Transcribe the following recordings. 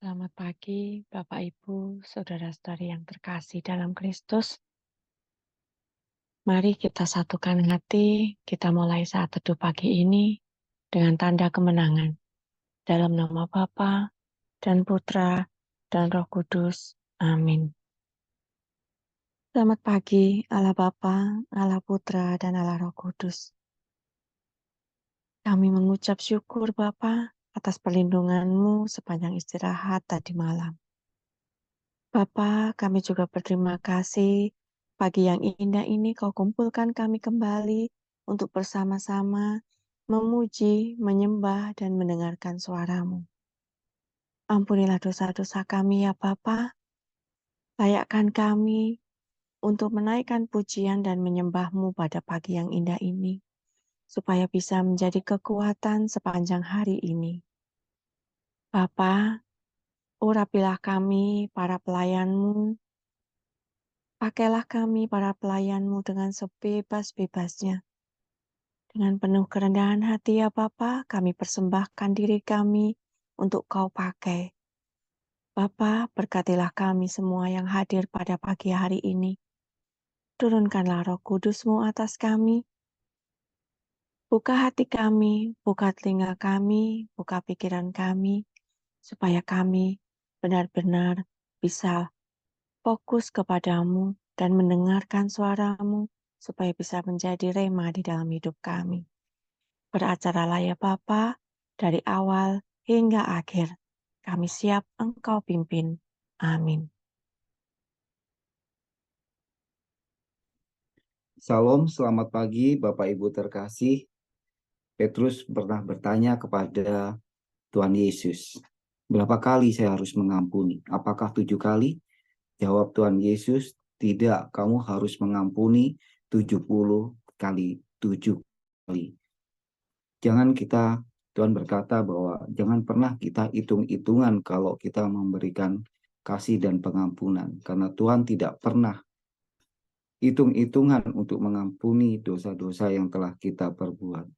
Selamat pagi, Bapak, Ibu, saudara-saudari yang terkasih dalam Kristus. Mari kita satukan hati, kita mulai saat teduh pagi ini dengan tanda kemenangan. Dalam nama Bapa dan Putra dan Roh Kudus. Amin. Selamat pagi, Allah Bapa, Allah Putra, dan Allah Roh Kudus. Kami mengucap syukur Bapa atas perlindungan-Mu sepanjang istirahat tadi malam. Bapa, kami juga berterima kasih pagi yang indah ini Kau kumpulkan kami kembali untuk bersama-sama memuji, menyembah, dan mendengarkan suara-Mu. Ampunilah dosa-dosa kami ya Bapa, layakkan kami untuk menaikkan pujian dan menyembah-Mu pada pagi yang indah ini, supaya bisa menjadi kekuatan sepanjang hari ini. Bapa, urapilah kami para pelayan-Mu. Pakailah kami para pelayan-Mu dengan sebebas-bebasnya. Dengan penuh kerendahan hati ya Bapa, kami persembahkan diri kami untuk Kau pakai. Bapa, berkatilah kami semua yang hadir pada pagi hari ini. Turunkanlah Roh Kudus-Mu atas kami. Buka hati kami, buka telinga kami, buka pikiran kami, supaya kami benar-benar bisa fokus kepadamu dan mendengarkan suara-Mu, supaya bisa menjadi rema di dalam hidup kami. Beracaralah ya Bapa, dari awal hingga akhir. Kami siap Engkau pimpin. Amin. Salam, selamat pagi Bapak Ibu terkasih. Petrus pernah bertanya kepada Tuhan Yesus, berapa kali saya harus mengampuni? Apakah 7 kali? Jawab Tuhan Yesus, tidak, kamu harus mengampuni 70 kali 7 kali. Tuhan berkata bahwa jangan pernah kita hitung-hitungan kalau kita memberikan kasih dan pengampunan. Karena Tuhan tidak pernah hitung-hitungan untuk mengampuni dosa-dosa yang telah kita perbuat.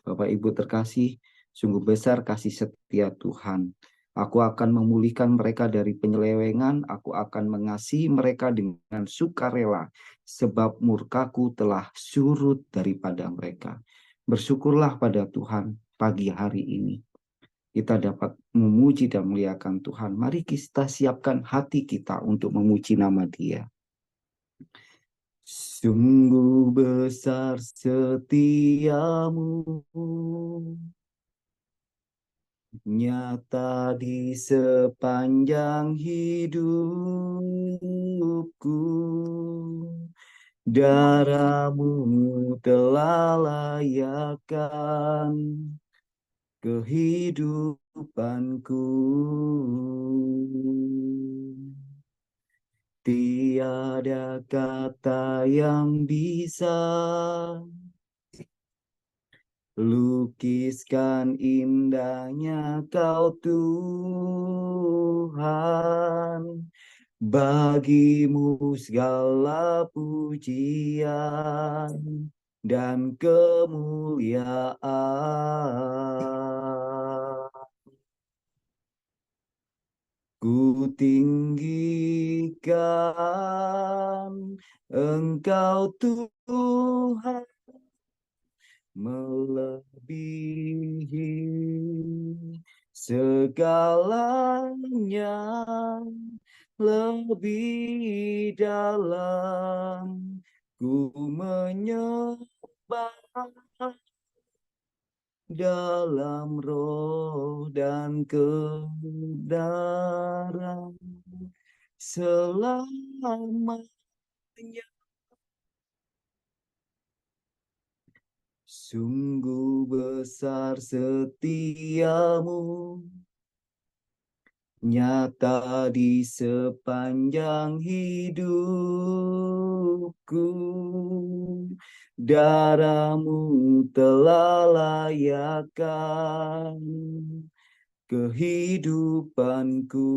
Bapak Ibu terkasih, sungguh besar kasih setia Tuhan. Aku akan memulihkan mereka dari penyelewengan, aku akan mengasihi mereka dengan sukarela, sebab murkaku telah surut daripada mereka. Bersyukurlah pada Tuhan pagi hari ini. Kita dapat memuji dan memuliakan Tuhan. Mari kita siapkan hati kita untuk memuji nama Dia. Sungguh besar setiamu, nyata di sepanjang hidupku. Darahmu telah layakkan kehidupanku. Tiada kata yang bisa lukiskan indahnya Kau Tuhan. Bagimu segala pujian dan kemuliaan. Ku tinggikan Engkau Tuhan, melebihi segalanya, lebih dalam ku menyembah dalam roh dan kebenaran selamanya. Sungguh besar setiamu, nyata di sepanjang hidupku. Darahmu telah layakkan kehidupanku.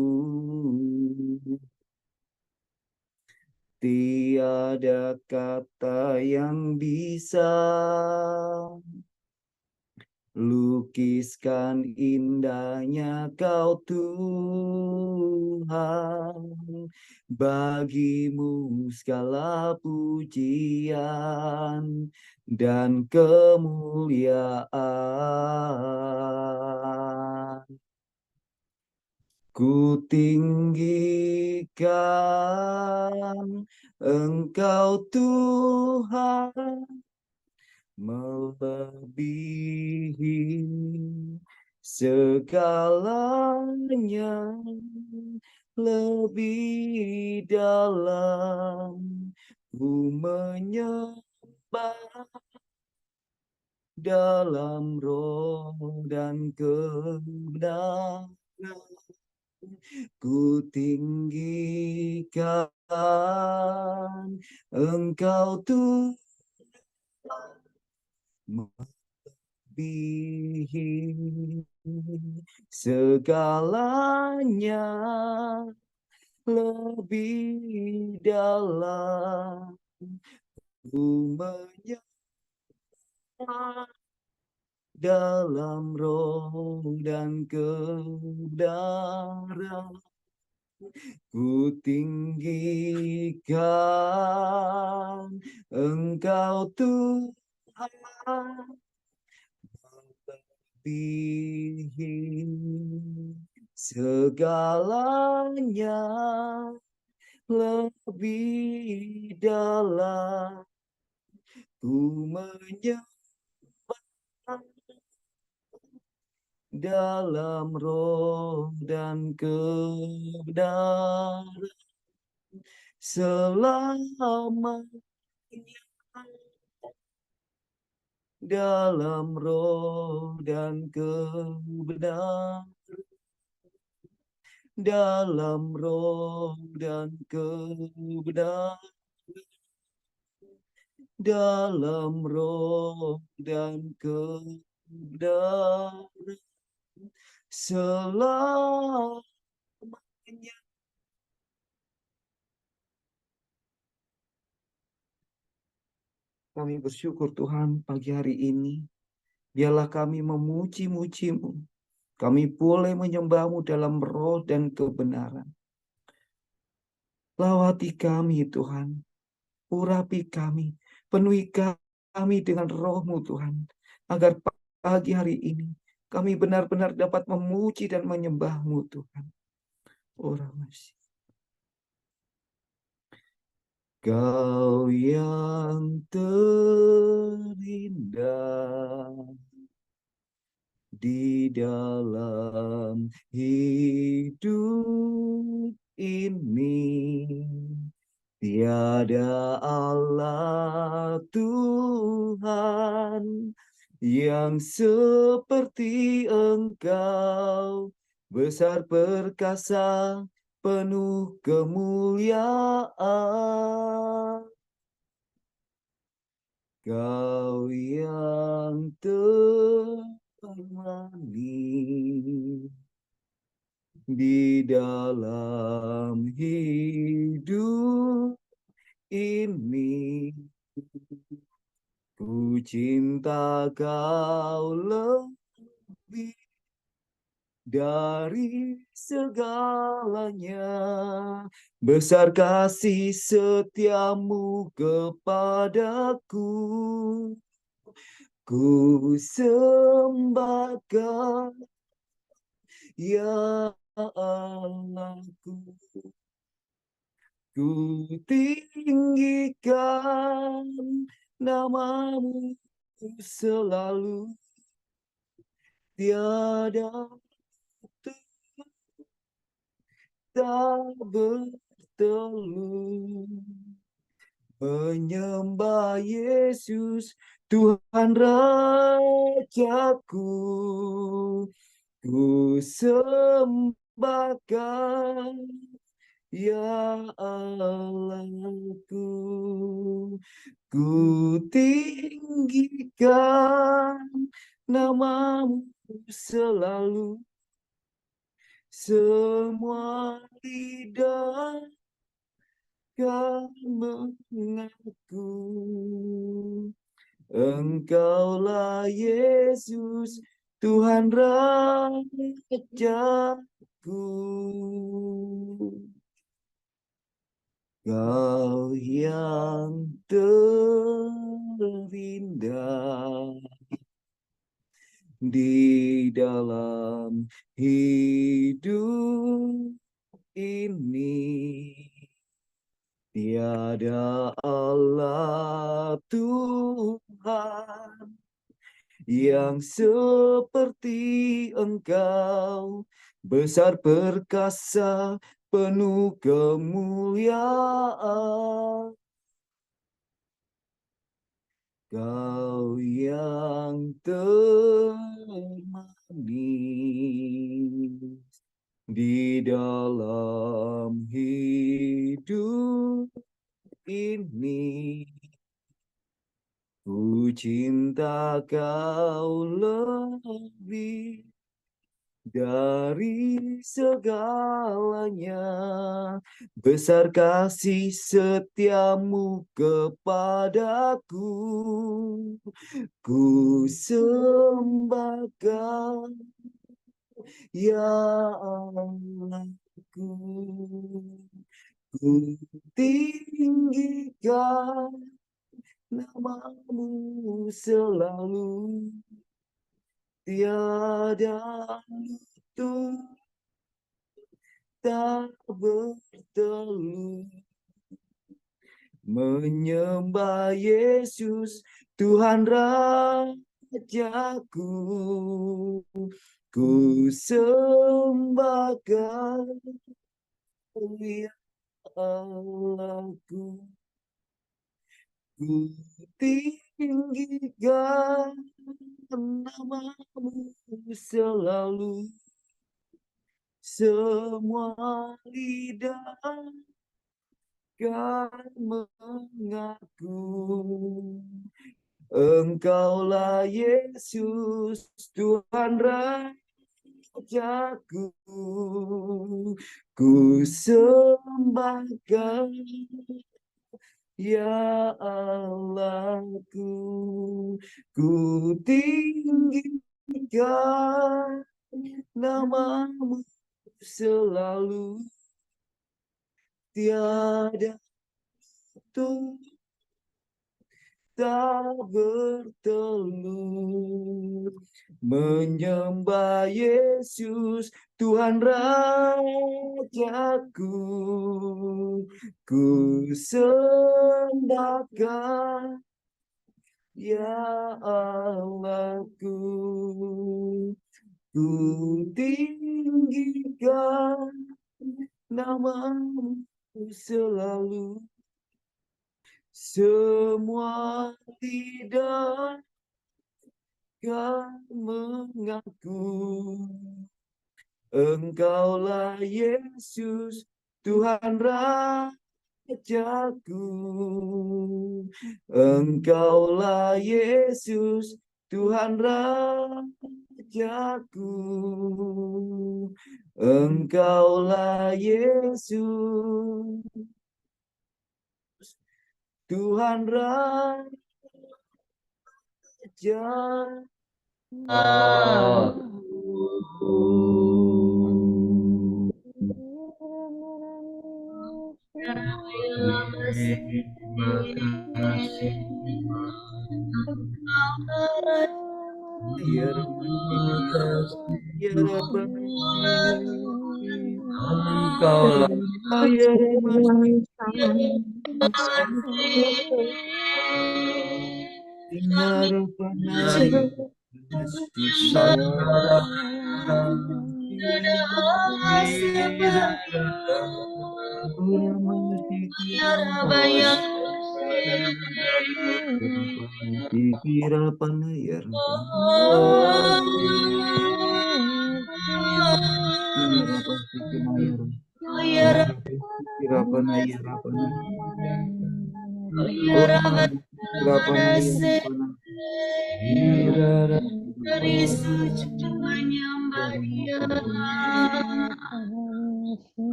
Tiada kata yang bisa Lukiskan indahnya Kau Tuhan, bagimu segala pujian dan kemuliaan. Ku tinggikan Engkau Tuhan, melebihi segalanya, lebih dalam ku menyembah dalam roh dan kebenaran. Ku tinggikan Engkau Tuhan, melebihi segalanya, lebih dalam ku menyembah dalam roh dan kebenaran. Ku tinggikan Engkau Tuhan, melebihi segalanya, lebih dalam ku menyembah dalam roh dan kebenaran selamanya, dalam roh dan kebenaran, dalam roh dan kebenaran, dalam roh dan kebenaran selamanya. Kami bersyukur Tuhan pagi hari ini. Biarlah kami memuji-muji-Mu. Kami boleh menyembah-Mu dalam roh dan kebenaran. Lawati kami Tuhan. Urapi kami. Penuhi kami dengan roh-Mu Tuhan. Agar pagi hari ini kami benar-benar dapat memuji dan menyembah-Mu Tuhan. Ora masih. Kau yang terindah di dalam hidup ini, tiada Allah Tuhan yang seperti Engkau, besar perkasa, penuh kemuliaan. Kau yang terpermani di dalam hidup ini, ku cinta Kau lebih dari segalanya. Besar kasih setiamu kepadaku, ku sembah Kau ya Allahku. Ku tinggikan namamu selalu, tiada tak bertelu. Menyembah Yesus Tuhan Rajaku, ku sembahkan ya Allahku. Ku tinggikan namamu selalu, semua lidah kan mengaku Engkau Engkaulah Yesus, Tuhan Rajaku. Kau yang terindah di dalam hidup ini. Tiada Allah Tuhan yang seperti Engkau, besar perkasa, penuh kemuliaan. Kau yang termanis di dalam hidup ini. Ku cinta Kau lebih dari segalanya. Besar kasih setiamu kepadaku. Ku sembah Kau, ya Allahku. Ku tinggikan namamu selalu. Tiada lutut tak bertelut menyembah Yesus, Tuhan Rajaku. Ku sembah Kau, ya Allahku. Ku tinggikan namamu selalu. Semua lidah akan mengaku Engkaulah Yesus, Tuhan Rajaku. Ku sembah Kau, ya Allahku. Ku tinggikan namamu selalu. Tiada Tuhan tak bertelut menyembah Yesus, Tuhan Rajaku. Ku sembah Kau, ya Allahku. Ku tinggikan namamu selalu. Semua lidah akan mengaku Engkaulah Yesus, Tuhan Rajaku. Engkaulah Yesus, Tuhan Rajaku. Engkaulah Yesus, Tuhan Raja.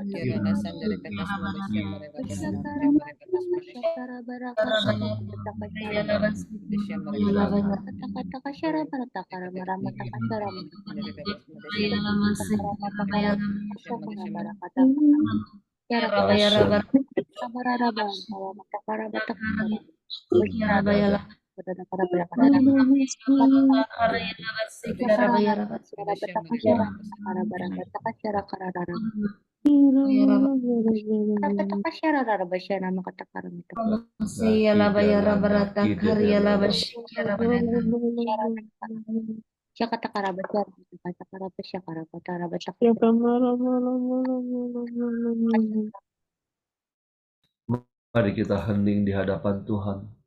Kirana sandara katas malaysia mereka tas malaysia mereka tas malaysia Malaysia mereka tas mereka tas Malaysia Malaysia Malaysia Mari kita hening di hadapan Tuhan.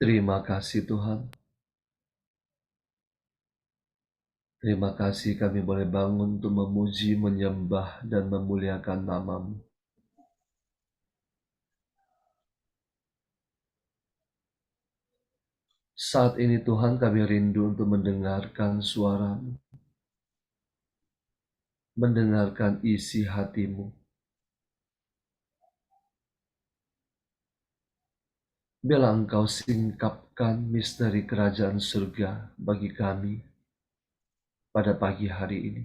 Terima kasih Tuhan. Terima kasih kami boleh bangun untuk memuji, menyembah, dan memuliakan nama-Mu. Saat ini Tuhan kami rindu untuk mendengarkan suara-Mu, mendengarkan isi hati-Mu. Biarlah Engkau singkapkan misteri kerajaan surga bagi kami pada pagi hari ini.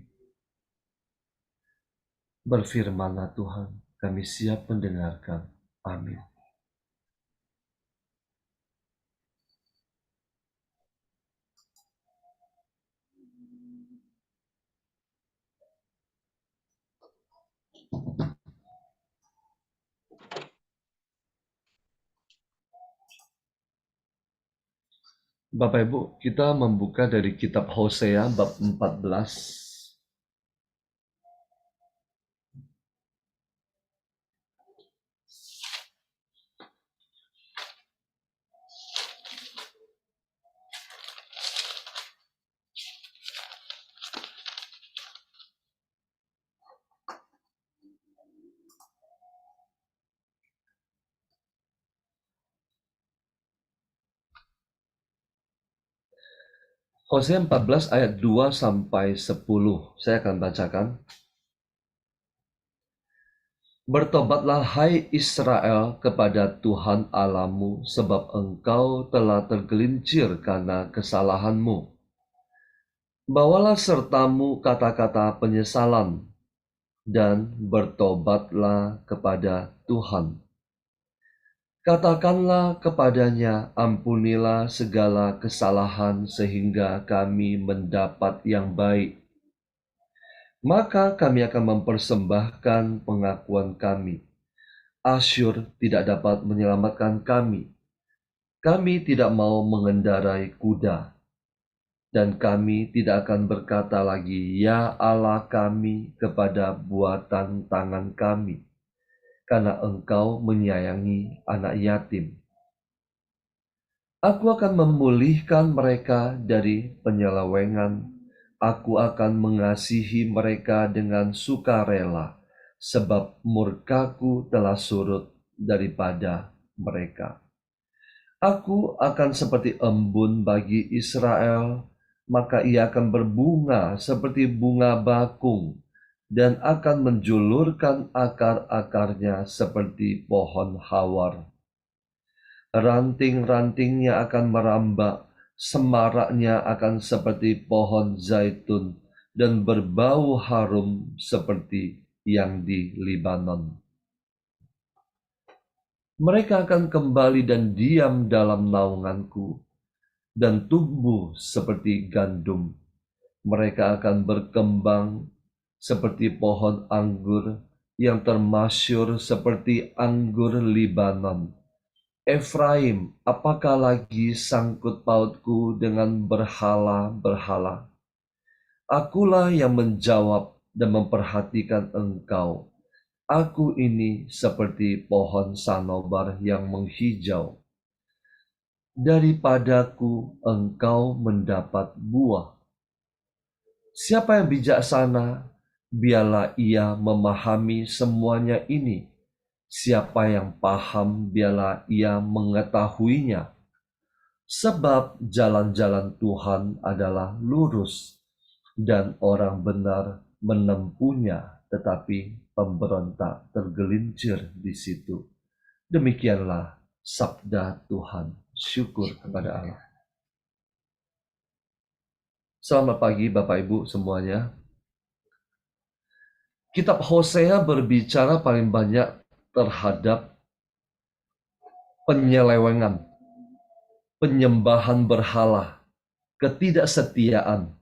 Berfirmanlah Tuhan, kami siap mendengarkan. Amin. Bapak Ibu, kita membuka dari kitab Hosea bab 14. Hosea 14 ayat 2 sampai 10. Saya akan bacakan. Bertobatlah hai Israel kepada Tuhan Allahmu, sebab engkau telah tergelincir karena kesalahanmu. Bawalah sertamu kata-kata penyesalan, dan bertobatlah kepada Tuhan. Katakanlah kepadanya, ampunilah segala kesalahan sehingga kami mendapat yang baik. Maka kami akan mempersembahkan pengakuan kami. Asyur tidak dapat menyelamatkan kami. Kami tidak mau mengendarai kuda. Dan kami tidak akan berkata lagi, ya Allah kami, kepada buatan tangan kami. Karena engkau menyayangi anak yatim. Aku akan memulihkan mereka dari penyelewengan. Aku akan mengasihi mereka dengan sukarela, sebab murkaku telah surut daripada mereka. Aku akan seperti embun bagi Israel, maka ia akan berbunga seperti bunga bakung, dan akan menjulurkan akar-akarnya seperti pohon hawar. Ranting-rantingnya akan merambak, semaraknya akan seperti pohon zaitun, dan berbau harum seperti yang di Libanon. Mereka akan kembali dan diam dalam naunganku, dan tumbuh seperti gandum. Mereka akan berkembang seperti pohon anggur yang termasyur seperti anggur Libanon. Efraim, apakah lagi sangkut pautku dengan berhala-berhala? Akulah yang menjawab dan memperhatikan engkau. Aku ini seperti pohon sanobar yang menghijau. Daripadaku engkau mendapat buah. Siapa yang bijaksana, biarlah ia memahami semuanya ini. Siapa yang paham, biarlah ia mengetahuinya. Sebab jalan-jalan Tuhan adalah lurus, dan orang benar menempuhnya, tetapi pemberontak tergelincir di situ. Demikianlah sabda Tuhan. Syukur kepada Allah. Selamat pagi Bapak Ibu semuanya. Kitab Hosea berbicara paling banyak terhadap penyelewengan, penyembahan berhala, ketidaksetiaan.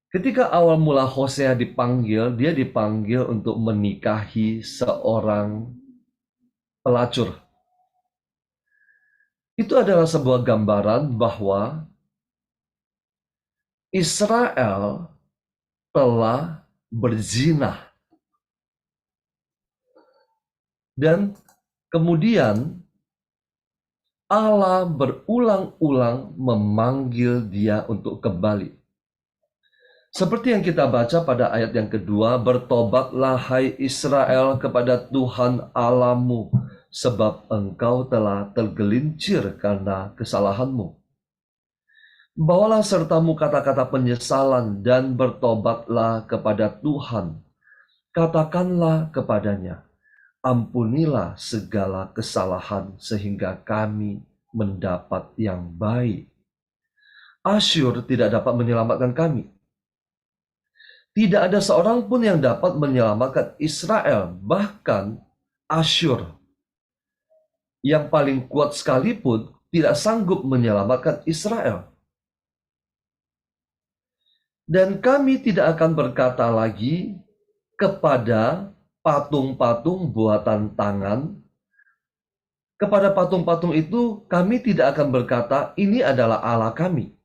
Ketika awal mula Hosea dipanggil, dia dipanggil untuk menikahi seorang pelacur. Itu adalah sebuah gambaran bahwa Israel telah berzina. Dan kemudian Allah berulang-ulang memanggil dia untuk kembali. Seperti yang kita baca pada ayat yang kedua, bertobatlah hai Israel kepada Tuhan Allahmu, sebab engkau telah tergelincir karena kesalahanmu. Bawalah sertamu kata-kata penyesalan dan bertobatlah kepada Tuhan. Katakanlah kepadanya, ampunilah segala kesalahan sehingga kami mendapat yang baik. Asyur tidak dapat menyelamatkan kami. Tidak ada seorang pun yang dapat menyelamatkan Israel, bahkan Asyur yang paling kuat sekalipun tidak sanggup menyelamatkan Israel. Dan kami tidak akan berkata lagi kepada patung-patung buatan tangan. Kepada patung-patung itu kami tidak akan berkata, ini adalah Allah kami.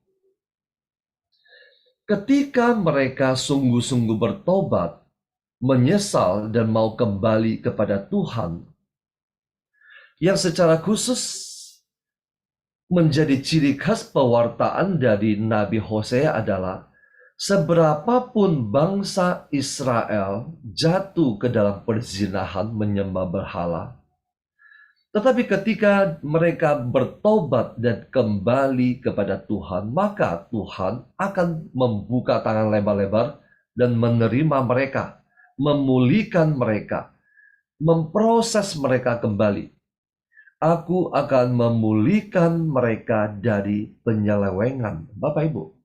Ketika mereka sungguh-sungguh bertobat, menyesal dan mau kembali kepada Tuhan, yang secara khusus menjadi ciri khas pewartaan dari Nabi Hosea adalah seberapapun bangsa Israel jatuh ke dalam perzinahan menyembah berhala, tetapi ketika mereka bertobat dan kembali kepada Tuhan, maka Tuhan akan membuka tangan lebar-lebar dan menerima mereka, memulihkan mereka, memproses mereka kembali. Aku akan memulihkan mereka dari penyelewengan. Bapak Ibu,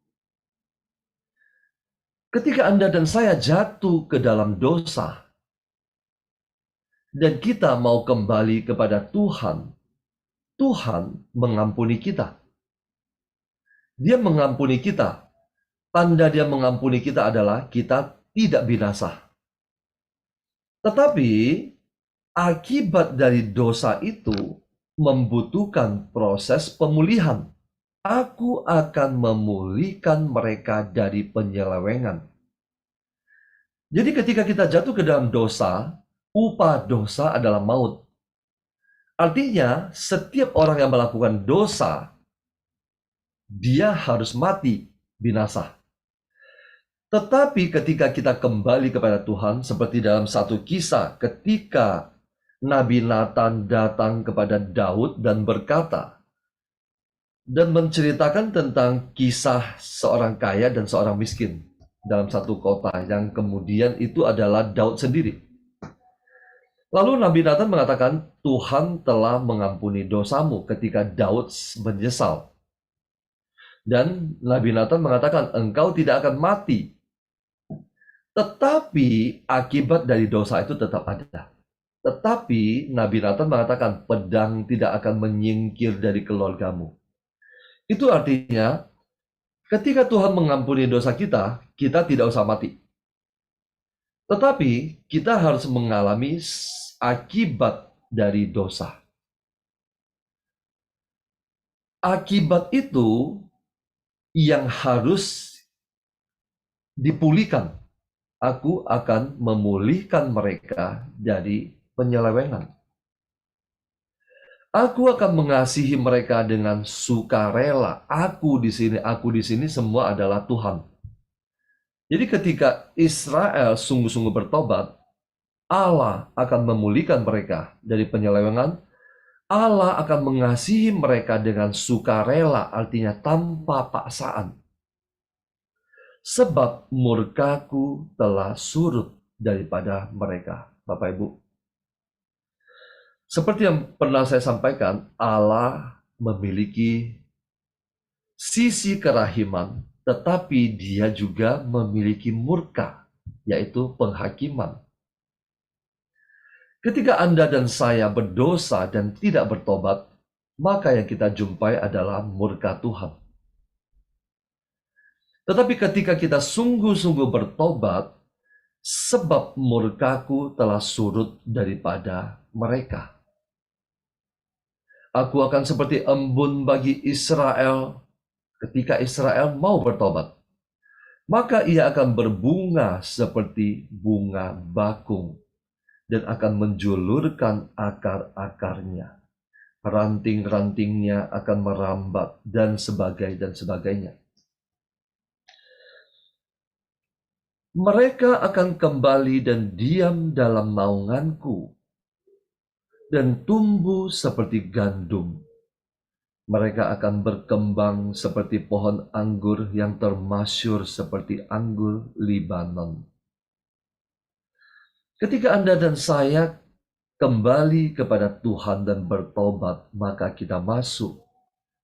ketika Anda dan saya jatuh ke dalam dosa, dan kita mau kembali kepada Tuhan, Tuhan mengampuni kita. Dia mengampuni kita. Tanda dia mengampuni kita adalah kita tidak binasa. Tetapi akibat dari dosa itu membutuhkan proses pemulihan. Aku akan memulihkan mereka dari penyelewengan. Jadi ketika kita jatuh ke dalam dosa, upah dosa adalah maut. Artinya, setiap orang yang melakukan dosa, dia harus mati, binasa. Tetapi ketika kita kembali kepada Tuhan, seperti dalam satu kisah, ketika Nabi Nathan datang kepada Daud dan berkata, dan menceritakan tentang kisah seorang kaya dan seorang miskin dalam satu kota, yang kemudian itu adalah Daud sendiri. Lalu Nabi Nathan mengatakan, Tuhan telah mengampuni dosamu ketika Daud menyesal. Dan Nabi Nathan mengatakan, engkau tidak akan mati. Tetapi akibat dari dosa itu tetap ada. Tetapi Nabi Nathan mengatakan, pedang tidak akan menyingkir dari keluargamu. Itu artinya, ketika Tuhan mengampuni dosa kita, kita tidak usah mati. Tetapi kita harus mengalami akibat dari dosa. Akibat itu yang harus dipulihkan. Aku akan memulihkan mereka dari penyelewengan. Aku akan mengasihi mereka dengan sukarela. Aku di sini semua adalah Tuhan. Jadi ketika Israel sungguh-sungguh bertobat, Allah akan memulihkan mereka dari penyelewengan. Allah akan mengasihi mereka dengan sukarela, artinya tanpa paksaan. Sebab murkaku telah surut daripada mereka. Bapak Ibu, seperti yang pernah saya sampaikan, Allah memiliki sisi kerahiman, tetapi dia juga memiliki murka, yaitu penghakiman. Ketika Anda dan saya berdosa dan tidak bertobat, maka yang kita jumpai adalah murka Tuhan. Tetapi ketika kita sungguh-sungguh bertobat, sebab murkaku telah surut daripada mereka. Aku akan seperti embun bagi Israel ketika Israel mau bertobat. Maka ia akan berbunga seperti bunga bakung dan akan menjulurkan akar-akarnya. Ranting-rantingnya akan merambat dan sebagainya. Mereka akan kembali dan diam dalam naunganku dan tumbuh seperti gandum. Mereka akan berkembang seperti pohon anggur yang termasyur seperti anggur Libanon. Ketika Anda dan saya kembali kepada Tuhan dan bertobat, maka kita masuk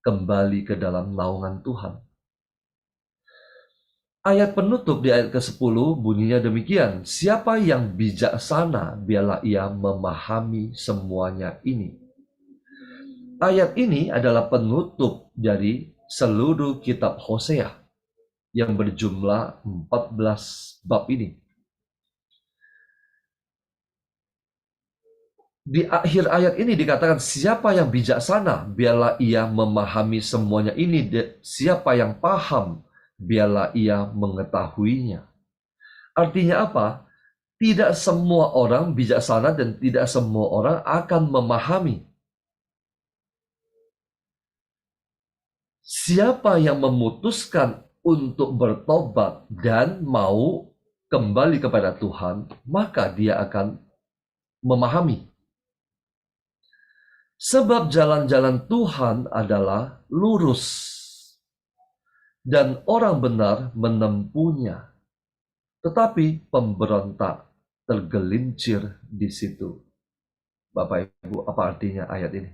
kembali ke dalam naungan Tuhan. Ayat penutup di ayat ke-10 bunyinya demikian, siapa yang bijaksana, biarlah ia memahami semuanya ini. Ayat ini adalah penutup dari seluruh kitab Hosea yang berjumlah 14 bab ini. Di akhir ayat ini dikatakan, siapa yang bijaksana, biarlah ia memahami semuanya ini. Siapa yang paham, biarlah ia mengetahuinya. Artinya apa? Tidak semua orang bijaksana dan tidak semua orang akan memahami. Siapa yang memutuskan untuk bertobat dan mau kembali kepada Tuhan, maka dia akan memahami. Sebab jalan-jalan Tuhan adalah lurus, dan orang benar menempuhnya. Tetapi pemberontak tergelincir di situ. Bapak Ibu, apa artinya ayat ini?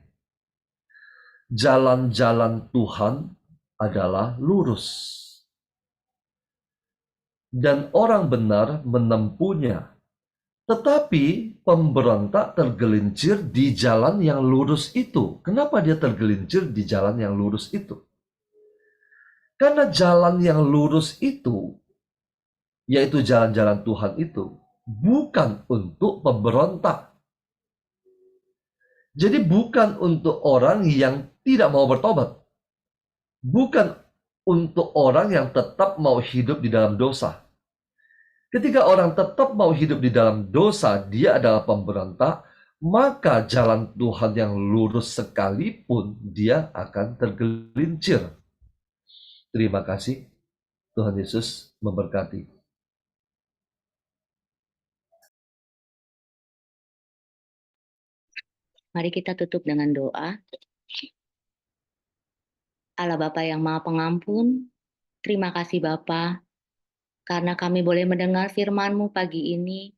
Jalan-jalan Tuhan adalah lurus, dan orang benar menempuhnya. Tetapi pemberontak tergelincir di jalan yang lurus itu. Kenapa dia tergelincir di jalan yang lurus itu? Karena jalan yang lurus itu, yaitu jalan-jalan Tuhan itu, bukan untuk pemberontak. Jadi bukan untuk orang yang tidak mau bertobat. Bukan untuk orang yang tetap mau hidup di dalam dosa. Ketika orang tetap mau hidup di dalam dosa, dia adalah pemberontak, maka jalan Tuhan yang lurus sekalipun dia akan tergelincir. Terima kasih. Tuhan Yesus memberkati. Mari kita tutup dengan doa. Allah Bapa yang Maha Pengampun, terima kasih Bapa, karena kami boleh mendengar firman-Mu pagi ini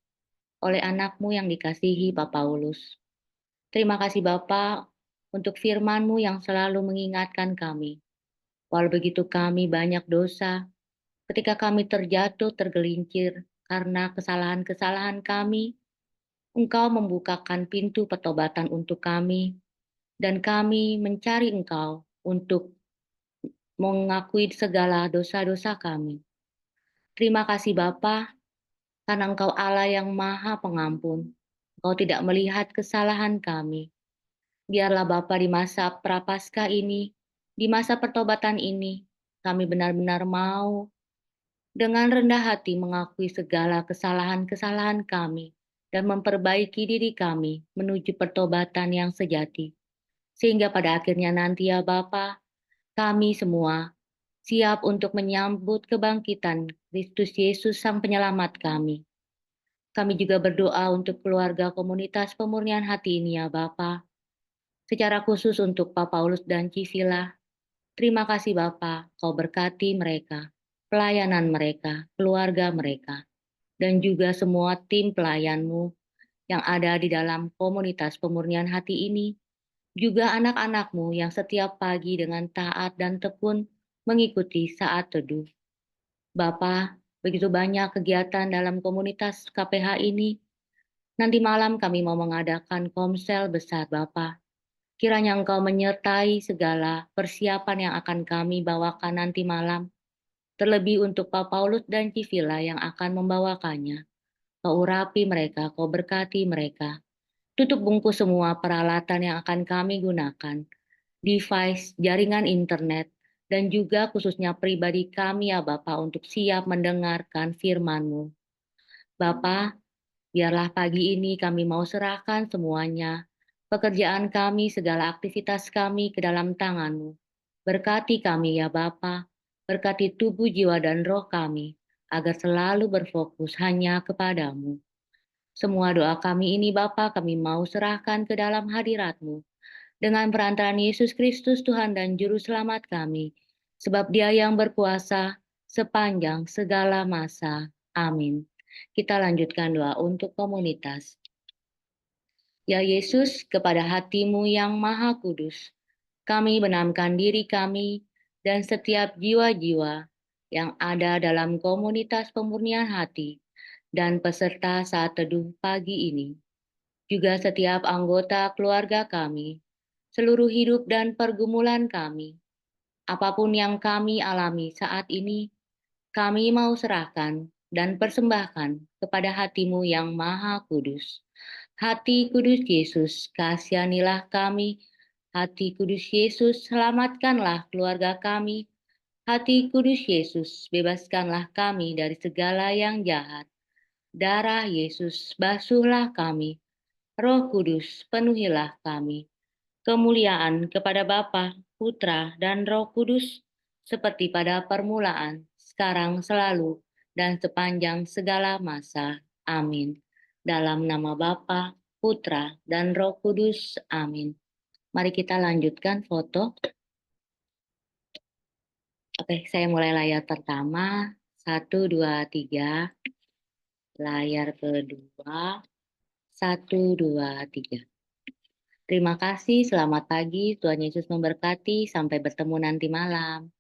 oleh anak-Mu yang dikasihi Pak Paulus. Terima kasih Bapa untuk firman-Mu yang selalu mengingatkan kami. Walau begitu kami banyak dosa, ketika kami terjatuh tergelincir karena kesalahan-kesalahan kami, Engkau membukakan pintu pertobatan untuk kami, dan kami mencari Engkau untuk mengakui segala dosa-dosa kami. Terima kasih Bapa, karena Engkau Allah yang Maha Pengampun. Engkau tidak melihat kesalahan kami. Biarlah Bapa di masa prapaskah ini, Di masa pertobatan ini, kami benar-benar mau dengan rendah hati mengakui segala kesalahan-kesalahan kami dan memperbaiki diri kami menuju pertobatan yang sejati. Sehingga pada akhirnya nanti ya Bapa, kami semua siap untuk menyambut kebangkitan Kristus Yesus Sang Penyelamat kami. Kami juga berdoa untuk keluarga komunitas pemurnian hati ini ya Bapa. Secara khusus untuk Pak Paulus dan Cisila. Terima kasih Bapa, Kau berkati mereka, pelayanan mereka, keluarga mereka, dan juga semua tim pelayan-Mu yang ada di dalam komunitas pemurnian hati ini, juga anak-anak-Mu yang setiap pagi dengan taat dan tekun mengikuti saat teduh. Bapa, begitu banyak kegiatan dalam komunitas KPH ini. Nanti malam kami mau mengadakan komsel besar Bapa. Kiranya Engkau menyertai segala persiapan yang akan kami bawakan nanti malam. Terlebih untuk Pak Paulus dan Cisila yang akan membawakannya. Kau urapi mereka, Kau berkati mereka. Tutup bungkus semua peralatan yang akan kami gunakan. Device, jaringan internet, dan juga khususnya pribadi kami ya Bapak untuk siap mendengarkan firman-Mu. Bapak, biarlah pagi ini kami mau serahkan semuanya, pekerjaan kami, segala aktivitas kami ke dalam tangan-Mu. Berkati kami ya Bapa, berkati tubuh, jiwa, dan roh kami, agar selalu berfokus hanya kepadamu. Semua doa kami ini Bapa kami mau serahkan ke dalam hadirat-Mu. Dengan perantaraan Yesus Kristus Tuhan dan Juru Selamat kami, sebab Dia yang berkuasa sepanjang segala masa. Amin. Kita lanjutkan doa untuk komunitas. Ya Yesus, kepada hati-Mu yang maha kudus, kami benamkan diri kami dan setiap jiwa-jiwa yang ada dalam komunitas pemurnian hati dan peserta saat teduh pagi ini. Juga setiap anggota keluarga kami, seluruh hidup dan pergumulan kami, apapun yang kami alami saat ini, kami mau serahkan dan persembahkan kepada hati-Mu yang maha kudus. Hati kudus Yesus, kasihanilah kami. Hati kudus Yesus, selamatkanlah keluarga kami. Hati kudus Yesus, bebaskanlah kami dari segala yang jahat. Darah Yesus, basuhlah kami. Roh Kudus, penuhilah kami. Kemuliaan kepada Bapa, Putra, dan Roh Kudus, seperti pada permulaan, sekarang, selalu, dan sepanjang segala masa. Amin. Dalam nama Bapa, Putra, dan Roh Kudus. Amin. Mari kita lanjutkan foto. Oke, saya mulai layar pertama. 1, 2, 3. Layar kedua. 1, 2, 3. Terima kasih, selamat pagi, Tuhan Yesus memberkati, sampai bertemu nanti malam.